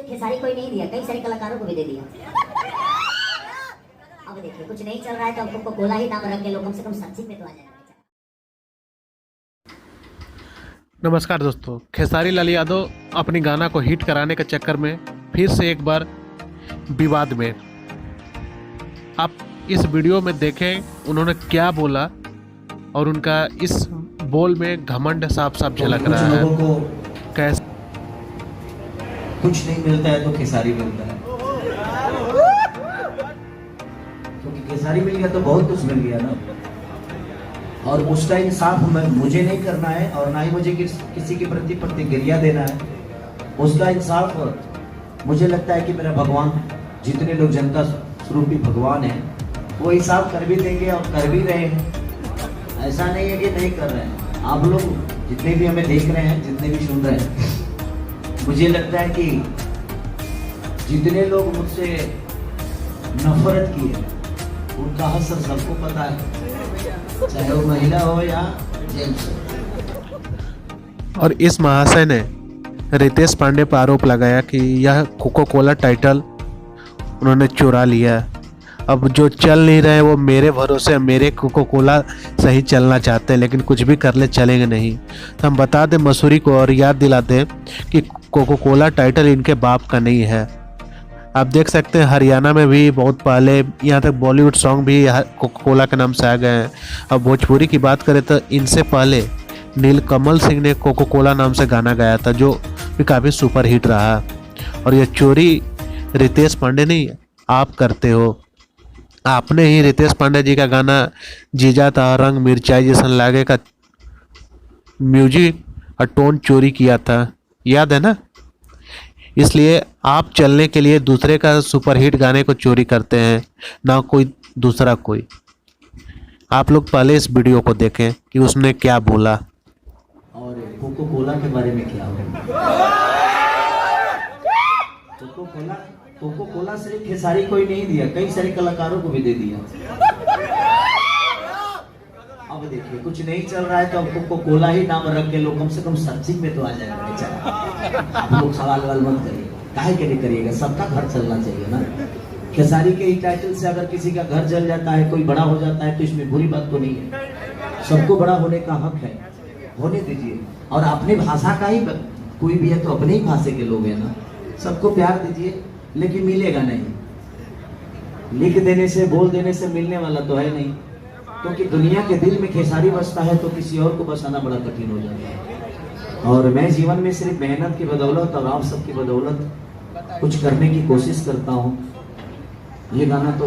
खेसारी कोई नहीं दिया, कई सारे कलाकारों को भी दे दिया। अब देखिए कुछ नहीं चल रहा है तो अब कोको कोला ही नाम रख के लोग कम से कम सच्ची में तो आ जाएगा। नमस्कार दोस्तों, खेसारी लाल यादव अपनी गाना को हिट कराने के चक्कर में फिर से एक बार विवाद में। आप इस वीडियो में देखें उन्होंने क्या बोला और उनका इस बोल में घमंड साफ साफ झलक रहा है। कैसे कुछ नहीं मिलता है तो खेसारी मिलता है, क्योंकि खेसारी मिल गया तो बहुत कुछ मिल गया ना। और उसका इंसाफ मुझे नहीं करना है और ना ही मुझे किसी के प्रति प्रतिक्रिया देना है। उसका इंसाफ मुझे लगता है कि मेरा भगवान, जितने लोग जनता स्वरूपी भगवान है, वो इंसाफ कर भी देंगे और कर भी रहे हैं। ऐसा नहीं है कि नहीं कर रहे हैं। आप लोग जितने भी हमें देख रहे हैं, जितने भी सुन रहे हैं, मुझे लगता है कि जितने लोग मुझसे नफरत किए उनका असर सबको पता है, चाहे वो महिला हो या जेंट्स। और इस महाशय ने रितेश पांडे पर आरोप लगाया कि यह कोको कोला टाइटल उन्होंने चुरा लिया। अब जो चल नहीं रहे वो मेरे भरोसे मेरे कोको कोला सही चलना चाहते हैं, लेकिन कुछ भी कर ले चलेंगे नहीं। तो हम बता दें मसूरी को और याद दिला दें कि कोको कोला टाइटल इनके बाप का नहीं है। आप देख सकते हैं हरियाणा में भी बहुत पहले, यहाँ तक बॉलीवुड सॉन्ग भी कोको कोला के नाम से आ गए हैं। अब भोजपुरी की बात करें तो इनसे पहले नीलकमल सिंह ने कोको कोला नाम से गाना गाया था, जो भी काफ़ी सुपर हिट रहा। और यह चोरी रितेश पांडे नहीं आप करते हो। आपने ही रितेश पांडे जी का गाना जीजा था रंग मिर्चाई जैसा लागे का म्यूजिक और टोन चोरी किया था, याद है ना। इसलिए आप चलने के लिए दूसरे का सुपरहिट गाने को चोरी करते हैं, ना कोई दूसरा कोई। आप लोग पहले इस वीडियो को देखें कि उसने क्या बोला। और कोको कोला के बारे में क्या हो, कोको कोला सिर्फ खेसारी कोई नहीं दिया, कई सारे कलाकारों को भी दे दिया। अब देखिए कुछ नहीं चल रहा है तो अब कोको कोला ही नाम रख के लोग कम से कम सच्ची में तो आ जाएगा बेचारा। आप लोग सवाल मत करिएगा, काहे के लिए करिएगा, सबका घर चलना चाहिए ना। खेसारी के ही टाइटल से अगर किसी का घर जल जाता है, कोई बड़ा हो जाता है, तो इसमें बुरी बात तो नहीं है। सबको बड़ा होने का हक है, होने दीजिए। और अपनी भाषा का ही कोई भी है तो अपने ही भाषा के लोग हैं ना, सबको प्यार दीजिए। लेकिन मिलेगा नहीं, लिख देने से बोल देने से मिलने वाला तो है नहीं, क्योंकि दुनिया के दिल में खेसारी बसता है तो किसी और को बसाना बड़ा कठिन हो जाता है। और मैं जीवन में सिर्फ मेहनत की बदौलत और आप सबकी बदौलत कुछ करने की कोशिश करता हूँ। ये गाना तो